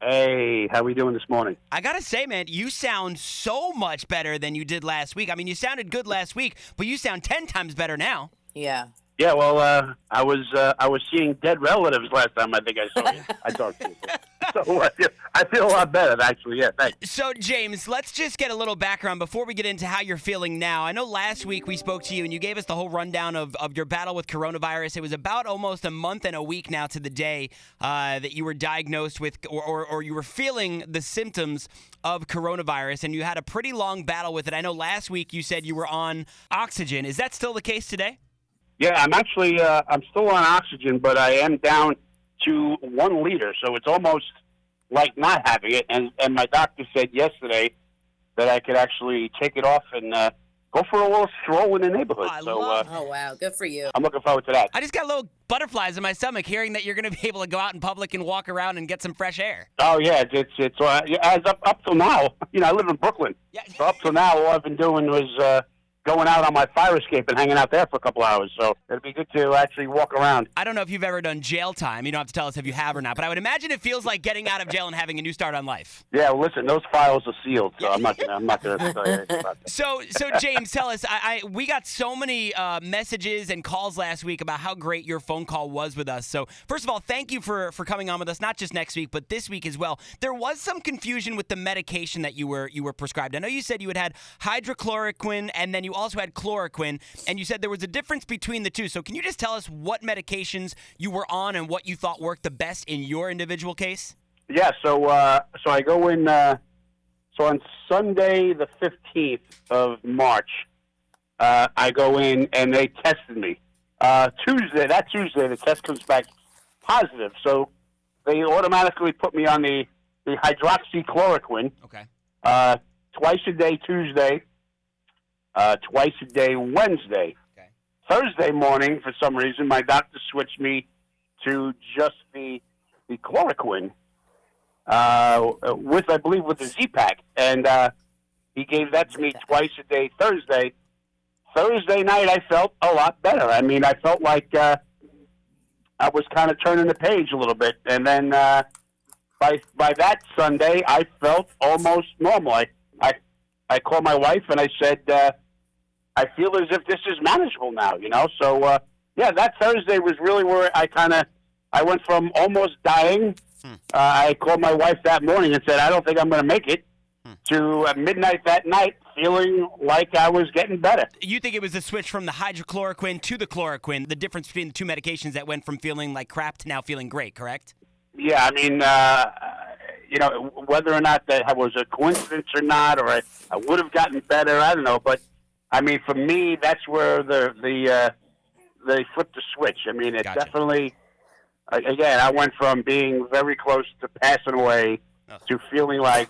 Hey, how we doing this morning? I gotta say, man, you sound so much better than you did last week. I mean, you sounded good last week, but you sound 10 times better now. Yeah. Yeah, well, I was seeing dead relatives last time I think I saw you. I talked to you. So I feel a lot better, actually. Yeah, thanks. So, James, let's just get a little background before we get into how you're feeling now. I know last week we spoke to you and you gave us the whole rundown of your battle with coronavirus. It was about almost a month and a week now to the day that you were diagnosed with or you were feeling the symptoms of coronavirus, and you had a pretty long battle with it. I know last week you said you were on oxygen. Is that still the case today? Yeah, I'm actually I'm still on oxygen, but I am down to 1 liter, so it's almost like not having it. And my doctor said yesterday that I could actually take it off and go for a little stroll in the neighborhood. Oh, wow. Good for you. I'm looking forward to that. I just got little butterflies in my stomach hearing that you're going to be able to go out in public and walk around and get some fresh air. Oh yeah, it's as up till now. You know, I live in Brooklyn, Yeah. so up till now, all I've been doing was going out on my fire escape and hanging out there for a couple hours. So it'd be good to actually walk around. I don't know if you've ever done jail time. You don't have to tell us if you have or not, but I would imagine it feels like getting out of jail and having a new start on life. Yeah, well, listen, those files are sealed, so I'm not gonna tell you anything about that. So James, tell us. We got so many messages and calls last week about how great your phone call was with us. So first of all, thank you for coming on with us, not just next week, but this week as well. There was some confusion with the medication that you were prescribed. I know you said you had hydrochloroquine and then you also had chloroquine, and you said there was a difference between the two. So can you just tell us what medications you were on and what you thought worked the best in your individual case? Yeah, so I go in. So on Sunday, the 15th of March, I go in and they tested me. Tuesday, the test comes back positive. So they automatically put me on the hydroxychloroquine. Okay. Twice a day Tuesday, twice a day Wednesday. Okay. Thursday morning, for some reason, my doctor switched me to just the chloroquine with the Z-Pack, and he gave that to me twice a day Thursday. Thursday night, I felt a lot better. I mean, I felt like I was kind of turning the page a little bit, and then by that Sunday, I felt almost normal. I called my wife and I said, I feel as if this is manageable now, you know? So, yeah, that Thursday was really where I went from almost dying. I called my wife that morning and said, I don't think I'm going to make it, to midnight that night feeling like I was getting better. You think it was a switch from the hydrochloroquine to the chloroquine, the difference between the two medications that went from feeling like crap to now feeling great, correct? Yeah, I mean, you know, whether or not that was a coincidence or not, or I would have gotten better, I don't know. But, I mean, for me, that's where they flipped the switch. I mean, it Gotcha. definitely, again, I went from being very close to passing away to feeling like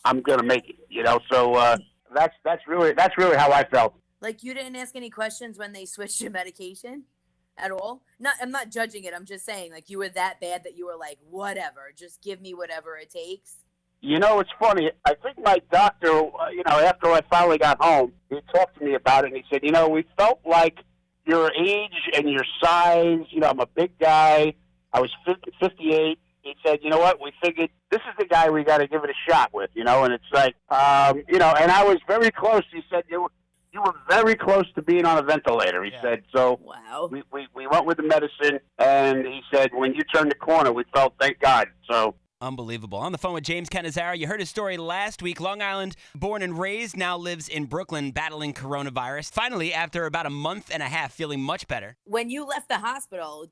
I'm going to make it, you know. So that's really how I felt. Like, you didn't ask any questions when they switched your medication at all? I'm not judging it. I'm just saying, like, you were that bad that you were like, whatever, just give me whatever it takes. You know, it's funny. I think my doctor, you know, after I finally got home, he talked to me about it, and he said, you know, we felt like your age and your size, you know, I'm a big guy. I was 58. He said, you know what, we figured this is the guy we got to give it a shot with, you know, and it's like, you know, and I was very close. He said, you were very close to being on a ventilator, he said. So Wow. we went with the medicine, and he said, when you turned the corner, we felt, thank God. So Unbelievable. On the phone with James Cannizzaro. You heard his story last week. Long Island, born and raised, now lives in Brooklyn battling coronavirus. Finally, after about a month and a half, feeling much better. When you left the hospital,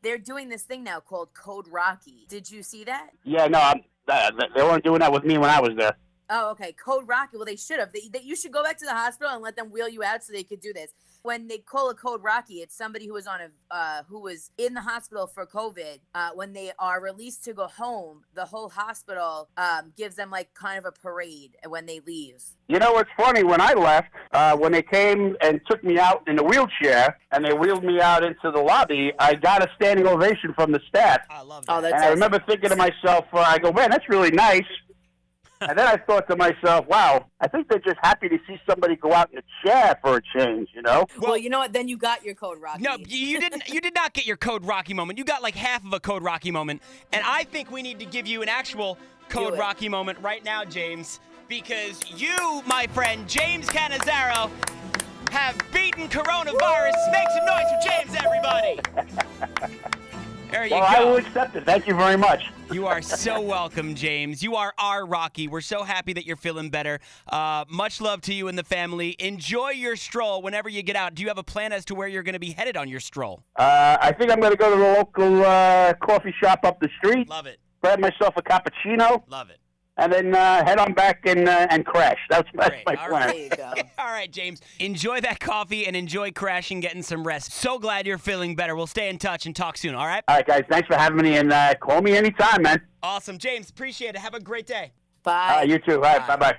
they're doing this thing now called Code Rocky. Did you see that? yeah, no, they weren't doing that with me when I was there. Oh, okay. Code Rocky. Well, they should have. You should go back to the hospital and let them wheel you out so they could do this. When they call a Code Rocky, it's somebody who was who was in the hospital for COVID. When they are released to go home, the whole hospital gives them like kind of a parade when they leave. You know what's funny? When I left, when they came and took me out in a wheelchair and they wheeled me out into the lobby, I got a standing ovation from the staff. I love that. Oh, that's And I awesome. remember thinking to myself, I go, man, that's really nice. And then I thought to myself, wow, I think they're just happy to see somebody go out in a chair for a change, you know? Well, you know what? Then you got your code Rocky. No, you didn't. You did not get your Code Rocky moment. You got like half of a Code Rocky moment, and I think we need to give you an actual Code Rocky moment right now, James, because you, my friend James Cannizzaro, have beaten coronavirus. Make some noise for James, everybody. There you Well, go. I will accept it. Thank you very much. You are so welcome, James. You are our Rocky. We're so happy that you're feeling better. Much love to you and the family. Enjoy your stroll whenever you get out. Do you have a plan as to where you're going to be headed on your stroll? I think I'm going to go to the local coffee shop up the street. Love it. Grab myself a cappuccino. Love it. And then head on back and crash. That's Great. my All plan. There you go. All right, James. Enjoy that coffee and enjoy crashing, getting some rest. So glad you're feeling better. We'll stay in touch and talk soon, all right? All right, guys. Thanks for having me, and call me anytime, man. Awesome. James, appreciate it. Have a great day. Bye. You too. All right. Bye-bye.